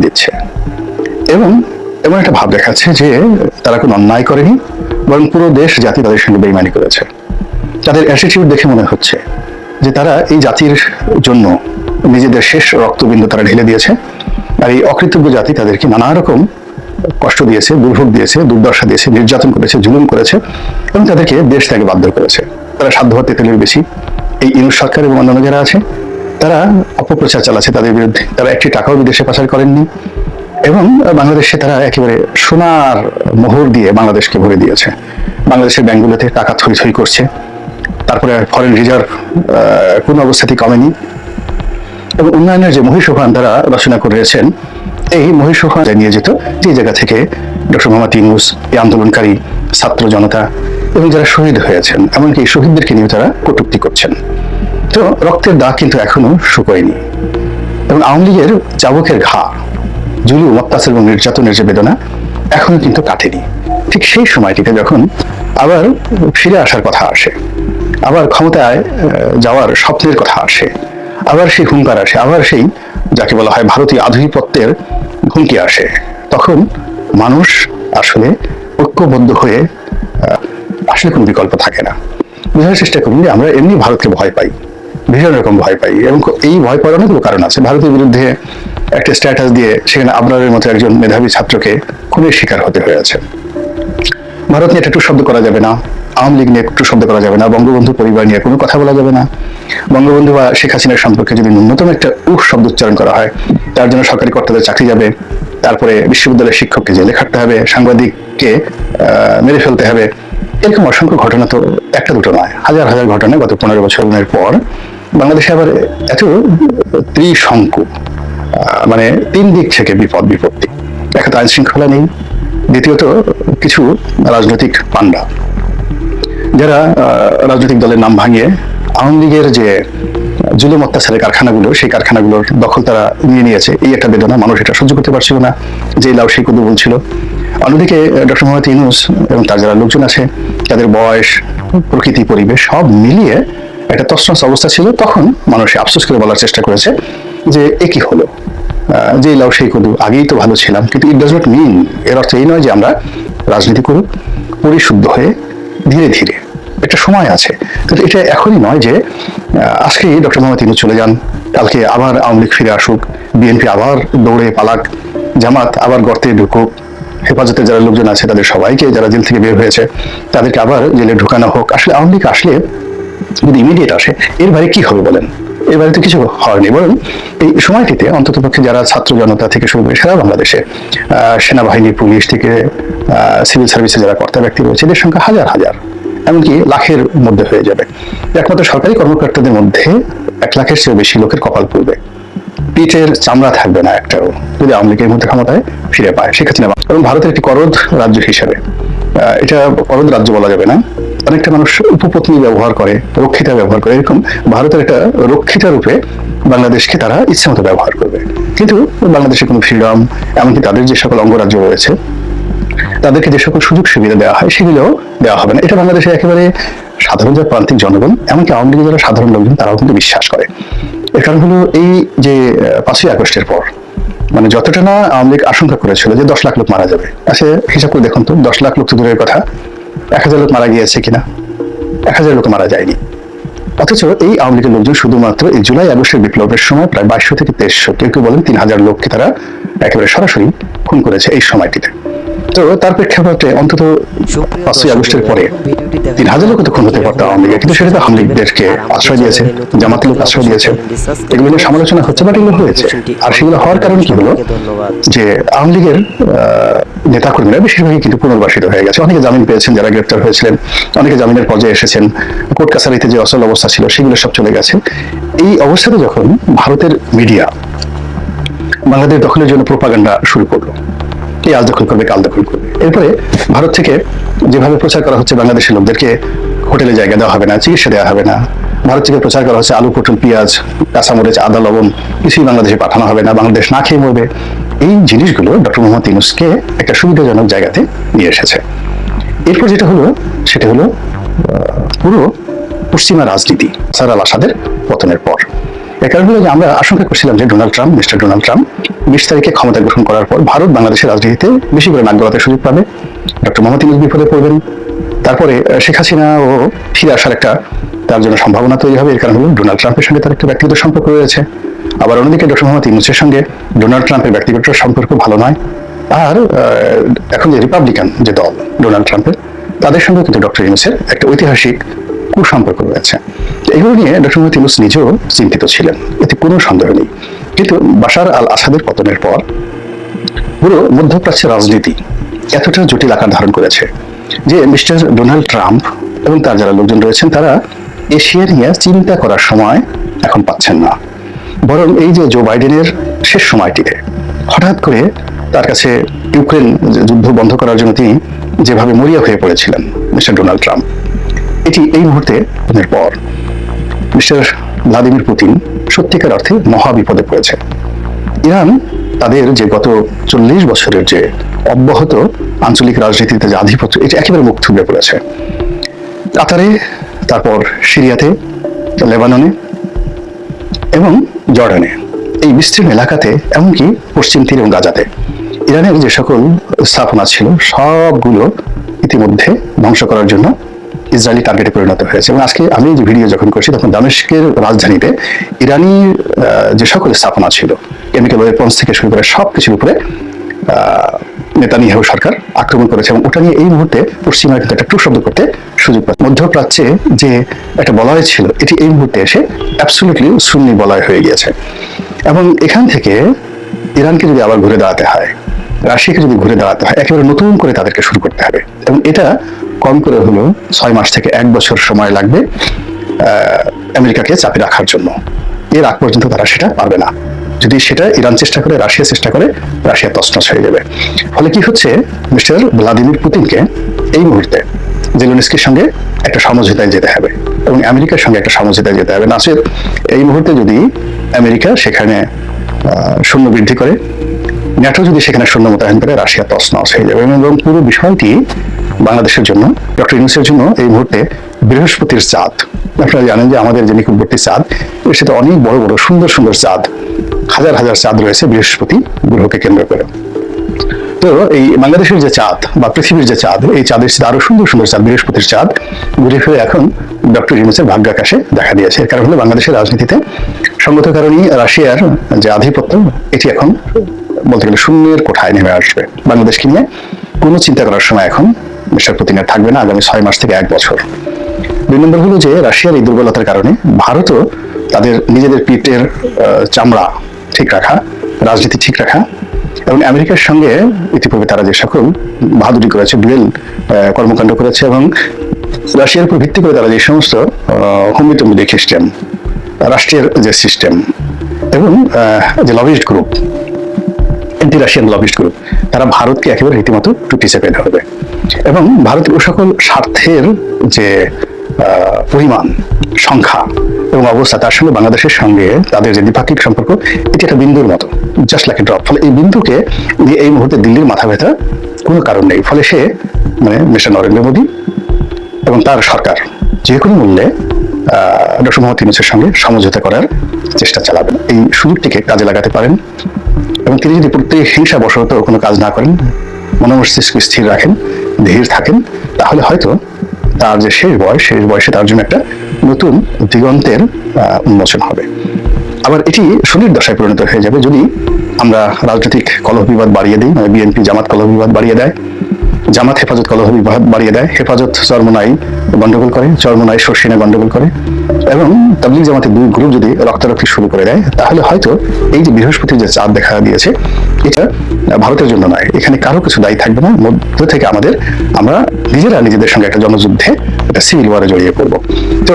দিচ্ছে এবং এমন একটা ভাব দেখাচ্ছে যে তারা কোনো অন্যায় করেনি, বরং পুরো দেশ জাতি তাদের সঙ্গে বেইমানি করেছে। তাদের অ্যাটিটিউড দেখে মনে হচ্ছে যে তারা এই জাতির জন্য নিজেদের শেষ রক্তবিন্দু তারা ঢেলে দিয়েছে, আর এই অকৃতজ্ঞ জাতি তাদেরকে নানা রকম কষ্ট দিয়েছে, দুর্ভোগ দিয়েছে, দুর্দশা দিয়েছে, নির্যাতন করেছে, জুলুম করেছে এবং তাদেরকে দেশ ত্যাগে বাধ্য করেছে। তারা সাধ্য তেতুলের বেশি। এই ইউনূস সরকার এবং অন্যান্য যারা আছে তারা অপপ্রচার চালাচ্ছে তাদের বিরুদ্ধে। তারা একটি টাকাও বিদেশে পাচার করেননি এবং বাংলাদেশে তারা একেবারে সোনার মোহর দিয়ে বাংলাদেশকে ভরে দিয়েছে। বাংলাদেশের ব্যাংকগুলোতে টাকা থই থই করছে, তারপরে ফরেন রিজার্ভ কোনো অবস্থাতেই কমেনি এবং উন্নয়নের যে মহিষোফান তারা রচনা করেছেন, এই মহিষোফান নিয়ে যেত যে জায়গা থেকে ডক্টর মোহাম্মদ ইউনূস, এই আন্দোলনকারী ছাত্র জনতা এবং যারা শহীদ হয়েছেন, এমনকি এই শহীদদেরকে নিয়ে তারা কটূক্তি করছেন। তো রক্তের দাগ কিন্তু এখনো শুকোয়নি এবং আওয়ামী লীগের চাবুকের ঘা, জুলুম, অত্যাচার এবং নির্যাতনের যে বেদনা এখনো কিন্তু কাটেনি। ঠিক সেই সময়টিতে যখন আবার ফিরে আসার কথা আসে, আবার ক্ষমতায় যাওয়ার স্বপ্নের কথা আসে, আবার সেই হুঙ্কার আসে, আবার সেই যাকে বলা হয় ভারতীয় আধিপত্যের হুমকি আসে, তখন মানুষ আসলে ঐক্যবদ্ধ হয়ে আসলে কোনো বিকল্প থাকে না। বোঝার চেষ্টা করুন যে আমরা এমনি ভারতকে ভয় পাই, ভীষণ রকম ভয় পাই এবং এই ভয় পাওয়ার অনেকগুলো কারণ আছে। ভারতের বিরুদ্ধে একটা স্ট্যাটাস দিয়ে সেখানে আবরারের মতো একজন মেধাবী ছাত্রকে খুনের শিকার হতে হয়েছে। ভারত নিয়ে একটু শব্দ করা যাবে না, আওয়ামী লীগ নিয়ে একটু শব্দ করা যাবে না, বঙ্গবন্ধু পরিবার নিয়ে কোনো কথা বলা যাবে না। বঙ্গবন্ধু বা শেখ হাসিনার সম্পর্কে যদি ন্যূনতম একটা শব্দ উচ্চারণ করা হয়, তার জন্য সরকারি কর্তাদের চাকরি যাবে, তারপরে বিশ্ববিদ্যালয়ের শিক্ষককে জেলে খাটতে হবে, সাংবাদিককে মেরে ফেলতে হবে। এরকম অসংখ্য ঘটনা তো একটা দুটো নয়, হাজার হাজার ঘটনা গত 15 বছরের পর বাংলাদেশে আবার এত ত্রিশঙ্কু, মানে 3 দিক থেকে বিপত্তি। এক তো আইন শৃঙ্খলা নেই, দ্বিতীয়ত কিছু রাজনৈতিক পান্ডা যারা রাজনৈতিক দলের নাম ভাঙিয়ে আওয়ামী লীগের যে জুলুম অত্যাচারের কারখানাগুলো, সেই কারখানাগুলোর দখল তারা নিয়ে নিয়েছে। এই একটা বেদনা, মানুষ এটা সহ্য করতে পারছিল না, যে লাউ সেই কুদু বলছিল। অন্যদিকে ডক্টর মোহাম্মদ ইউনূস এবং তার যারা লোকজন আছে, তাদের বয়স, প্রকৃতি, পরিবেশ সব মিলিয়ে একটা তছনছ অবস্থা ছিল। তখন মানুষ আফসোস করে বলার চেষ্টা করেছে যে এ কি হলো, যে লাউ সেই কুদু, আগেই তো ভালো ছিলাম। কিন্তু ইট ডাজ নট মিন, এর অর্থ এই নয় যে আমরা রাজনীতি করব পরিশুদ্ধ হয়ে ধীরে ধীরে, একটা সময় আছে। কিন্তু এটা এখনই নয় যে আজকে ডক্টর মোহাম্মদ ইউনূস চলে যান, কালকে আবার আওয়ামী লীগ ফিরে আসুক, বিএনপি আবার দৌড়ে পালাক, জামাত আবার গর্তে ঢুকুক, হেফাজতের যারা লোকজন আছে তাদের সবাইকে, যারা জেল থেকে বের হয়েছে তাদেরকে আবার জেলে ঢুকানো হোক। আসলে আওয়ামী লীগ আসলে যদি ইমিডিয়েট আসে, এর বাইরে কি হবে বলেন? এর বাইরে তো কিছু হয়নি। বরং এই সময়টিতে অন্তত পক্ষে যারা ছাত্র জনতা থেকে শুরু করে সারা বাংলাদেশে সেনাবাহিনী, পুলিশ থেকে সিভিল সার্ভিসে যারা কর্তা ব্যক্তি রয়েছে, এদের সংখ্যা হাজার হাজার, এমনকি লাখের মধ্যে হয়ে যাবে। একমাত্র সরকারি কর্মকর্তাদের মধ্যে 1 লাখের চেয়ে বেশি লোকের কপাল পড়বে, পিঠের চামড়া থাকবে না একটাও, যদি আওয়ামী লীগের মধ্যে ক্ষমতায় ফিরে পায় শেখ হাসিনা। এবং ভারতের একটি করদ রাজ্য হিসেবে, এটা করদ রাজ্য বলা যাবে না, অনেকটা মানুষ উপপত্নী ব্যবহার করে, রক্ষিতা ব্যবহার করে, এরকম ভারতের একটা রক্ষিতা রূপে বাংলাদেশকে তারা ইচ্ছে মতো ব্যবহার করবে। কিন্তু বাংলাদেশের কোনো ফ্রিডম, এমনকি তাদের যে সকল অঙ্গরাজ্য রয়েছে তাদেরকে যে সকল সুযোগ সুবিধা দেওয়া হয় সেগুলোও দেওয়া হবে না। এটা বাংলাদেশে একেবারে সাধারণ যে প্রান্তিক জনগণ, এমনকি আওয়ামী লীগের যারা সাধারণ লোকজন, তারাও কিন্তু বিশ্বাস করে। এর কারণ হলো এই যে 5ই আগস্টের পর, মানে যতটা না আওয়ামী লীগ আশঙ্কা করেছিল যে 10 লাখ লোক মারা যাবে, আচ্ছা হিসাব করে দেখুন তো, 10 লাখ লোক তো দূরের কথা, 1000 লোক মারা গিয়েছে কিনা? 1000 লোক মারা যায়নি। অথচ এই আওয়ামী লীগের লোকজন শুধুমাত্র এই জুলাই আগস্টের বিপ্লবের সময় প্রায় 2200 থেকে 2300, কেউ কেউ বলেন 3000 লোককে তারা একেবারে সরাসরি খুন করেছে এই সময়টিতে। তো তার প্রেক্ষাপটে অন্তত 5ই আগস্টের পরে 3000 লোক তো খুন হতে পারতো আওয়ামী লীগের, কিন্তু সেটা তো আওয়ামী লীগদেরকে আশ্রয় দিয়েছে, জামাতের লোক আশ্রয় দিয়েছে। এগুলো নিয়ে সমালোচনা হচ্ছে, বাট এগুলো হয়েছে। আর সেগুলো হওয়ার কারণ কি হলো যে আওয়ামী লীগের নেতাকর্মীরা বেশিরভাগই কিন্তু পুনর্বাসিত হয়ে গেছে। অনেকে জামিন পেয়েছেন যারা গ্রেপ্তার হয়েছিলেন, অনেকে জামিনের পর্যায়ে এসেছেন, কোর্ট কাছারিতে যে অচল অবস্থা ছিল সেগুলো সব চলে গেছে। এই অবস্থাতে যখন ভারতের মিডিয়া বাংলাদেশ দখলের জন্য প্রোপাগান্ডা শুরু করলো, কে আজ দখল করবে, কাল দখল করবে, এরপরে ভারত থেকে যেভাবে প্রচার করা হচ্ছে বাংলাদেশের লোকদেরকে হোটেলে জায়গা দেওয়া হবে না, চিকিৎসা দেওয়া হবে না, ভারত থেকে প্রচার করা হচ্ছে আলু, পটল, পেঁয়াজ, কাঁচামরিচ, আদা, লবণ কিছুই বাংলাদেশে পাঠানো হবে না, বাংলাদেশ না খেয়ে মরবে, এই জিনিসগুলো ডক্টর মোহাম্মদ ইউনূসকে একটা সুবিধাজনক জায়গাতে নিয়ে এসেছে। এরপর যেটা হলো সেটা হলো পুরো পশ্চিমা রাজনীতি সার আল আসাদের পতনের পর এর কারণ হলো যে আমরা আশঙ্কা করছিলাম যে মিস্টার ডোনাল্ড ট্রাম্প 20 তারিখে ক্ষমতা গ্রহণ করার পর ভারত বাংলাদেশের রাজনীতিতে বেশি করে নাক গলাতে সুযোগ পাবে, ডক্টর মোহাম্মদ ইউনূস বিপদে পড়বেন, তারপরে শেখ হাসিনা ও ফিরে আসার একটা তার জন্য সম্ভাবনা তৈরি হবে। এর কারণ হলো ডোনাল্ড ট্রাম্পের সঙ্গে তার একটা ব্যক্তিগত সম্পর্ক রয়েছে, আবার অন্যদিকে ডক্টর মোহাম্মদ ইউনূসের সঙ্গে ডোনাল্ড ট্রাম্পের ব্যক্তিগত সম্পর্ক ভালো নয়। আর এখন যে রিপাবলিকান যে দল ডোনাল্ড ট্রাম্পের, তাদের সঙ্গে কিন্তু ডক্টর ইউনূসের একটা ঐতিহাসিক কুসম্পর্ক রয়েছে। এগুলো নিয়ে ডক্টর মোহাম্মদ ইউনূস নিজেও চিন্তিত ছিলেন, এতে কোনো সন্দেহ নেই। কিন্তু বাশার আল আসাদের পতনের পর পুরো মধ্যপ্রাচ্যের রাজনীতি এতটা জটিল আকার ধারণ করেছে যে মিস্টার ডোনাল্ড ট্রাম্প এবং তার যারা লোকজন রয়েছেন তারা এশিয়া নিয়ে চিন্তা করার সময় এখন পাচ্ছেন না। বরং এই যে জো বাইডেনের শেষ সময়টিতে হঠাৎ করে তার কাছে ইউক্রেন যুদ্ধ বন্ধ করার জন্য তিনি যেভাবে মরিয়া হয়ে পড়েছিলেন মিস্টার ডোনাল্ড ট্রাম্প, এটি এই মুহূর্তে পর মিস্টার ভ্লাদিমির পুতিন সত্যিকার অর্থে মহা বিপদে পড়েছে। ইরান তাদের যে গত 40 বছরের যে অব্যাহত আঞ্চলিক রাজনীতিতে যে আধিপত্য, এটা একেবারে মুখ থুবড়ে পড়েছে। কাতারে, তারপর সিরিয়াতে, লেবাননে এবং জর্ডানে, এই বিস্তীর্ণ এলাকাতে, এমনকি পশ্চিম তীর এবং গাজাতে ইরানের যে সকল স্থাপনা ছিল সবগুলো ইতিমধ্যে ধ্বংস করার জন্য ইসরায়েলি টার্গেটে পরিণত হয়েছে। এবং আজকে আমি যে ভিডিও যখন করছি তখন দামেস্কের রাজধানীতে ইরানি যে সকল স্থাপনা ছিল, কেমিক্যাল ওয়েপন্স থেকে শুরু করে সবকিছুর উপরে নেতানিয়াহু সরকার আক্রমণ করেছে। এবং ওটা নিয়ে এই মুহূর্তে পশ্চিমারা কিন্তু একটা টু শব্দ করতে সুযোগ পাচ্ছে। মধ্যপ্রাচ্যে যে একটা বলয় ছিল, এটি এই মুহূর্তে এসে অ্যাবসলিউটলি সুন্নি বলয় হয়ে গিয়েছে। এবং এখান থেকে ইরানকে যদি আবার ঘুরে দাঁড়াতে হয়, রাশিয়াকে যদি ঘুরে দাঁড়াতে হয়, একেবারে নতুন করে তাদেরকে শুরু করতে হবে। এবং এটা কম করে হলো 6 মাস থেকে 1 বছর সময় লাগবে আমেরিকাকে চাপে রাখার জন্য। এর আগ পর্যন্ত তারা সেটা পারবে না। যদি সেটা ইরান চেষ্টা করে, রাশিয়া চেষ্টা করে, রাশিয়া তছনছ হয়ে যাবে। ফলে কি হচ্ছে, মিস্টার ভ্লাদিমির পুতিনকে এই মুহূর্তে জেলেনস্কির সঙ্গে একটা সমঝোতায় যেতে হবে এবং আমেরিকার সঙ্গে একটা সমঝোতায় যেতে হবে। নাসির এই মুহূর্তে যদি আমেরিকা সেখানে সৈন্য বৃদ্ধি করে, ন্যাটো যদি সেখানে সৈন্য মোতায়েন করে, রাশিয়া তছনছ হয়ে যাবে। এবং পুরো বিষয়টি বাংলাদেশের জন্য, ডক্টর ইউনূসের জন্য এই মুহূর্তে বৃহস্পতির চাঁদ। আপনারা জানেন যে আমাদের যে নিকটবর্তী চাঁদ, এর সাথে অনেক বড় বড় সুন্দর সুন্দর চাঁদ, হাজার হাজার চাঁদ রয়েছে বৃহস্পতি গ্রহকে কেন্দ্র করে। তো এই বাংলাদেশের যে চাঁদ বা পৃথিবীর যে চাঁদ, এই চাঁদের সাথে আরো সুন্দর সুন্দর চাঁদ, বৃহস্পতির চাঁদ ঘুরে ফিরে এখন ডক্টর ইউনূসের ভাগ্যাকাশে দেখা দিয়েছে। এর কারণ হলো বাংলাদেশের রাজনীতিতে সঙ্গত কারণেই রাশিয়ার যে আধিপত্য, এটি এখন বলতে গেলে শূন্যের কোঠায় নেমে আসবে। বাংলাদেশকে নিয়ে কোনো চিন্তা করার সময় এখন মিস্টার পুতিনের থাকবে না আগামী 6 মাস থেকে 1 বছর। 2 নম্বর হলো যে রাশিয়ার এই দুর্বলতার কারণে ভারতও তাদের নিজেদের পিঠের চামড়া ঠিক রাখা, রাজনীতি ঠিক রাখা এবং আমেরিকার সঙ্গে ইতিপূর্বে তারা যে সকল বাহাদুরি করেছে, ডুয়েল কর্মকাণ্ড করেছে এবং রাশিয়ার উপর ভিত্তি করে তারা যে সমস্ত হুমকি সিস্টেম, রাষ্ট্রের যে সিস্টেম এবং যে lobbyist group, anti Russian lobbyist group, তারা ভারতকে একেবারে রীতিমতো টুপি চেপে ধরবে। এবং ভারতের ও সকল স্বার্থের যে পরিমাণ, সংখ্যা এবং অবস্থা, তার সঙ্গে বাংলাদেশের সঙ্গে তাদের যে দ্বিপাক্ষিক সম্পর্ক, এটি একটা বিন্দুর মতো, জাস্ট লাইক এ ড্রপ। ফলে এই বিন্দুকে নিয়ে এই মুহূর্তে দিল্লির মাথা ব্যথা কোনো কারণ নেই। ফলে সে মিস্টার নরেন্দ্র মোদী এবং তার সরকার যে কোনো মূল্যে ডক্টর মোহাম্মদ ইউনূসের সঙ্গে সমঝোতা করার চেষ্টা চালাবেন। এই সুযোগটিকে কাজে লাগাতে পারেন এবং তিনি যদি হিংসা বশত কোনো কাজ না করেন, মনোমস্তিষ্ক স্থির রাখেন, ধীর থাকেন, তাহলে হয়তো তার যে শেষ বয়সে তার জন্য একটা নতুন দিগন্তের উন্মোচন হবে। আবার এটি শনির দশায় পরিণত হয়ে যাবে যদি আমরা রাজনৈতিক কলহ বিবাদ বাড়িয়ে দিই, বিএনপি জামাত কলহ বিবাদ বাড়িয়ে দেয়, জামাত হেফাজত কলহ বিবাদ বাড়িয়ে দেয়, হেফাজত চরমোনাই গন্ডগোল করে, চরমোনাই শর্ষিনা গন্ডগোল করে এবং তাবলিগ জামাতের 2 গ্রুপ যদি রক্তারক্তি শুরু করে দেয়, তাহলে হয়তো এই যে বৃহস্পতির যে চাঁদ দেখা দিয়েছে, এটা ভারতের জন্য নয়, এখানে কারো কিছু দায়ী থাকবে না। মধ্য থেকে আমরা নিজেদের সঙ্গে একটা জনযুদ্ধে, একটা সিভিল ওয়ারে জড়িয়ে পড়বো। তো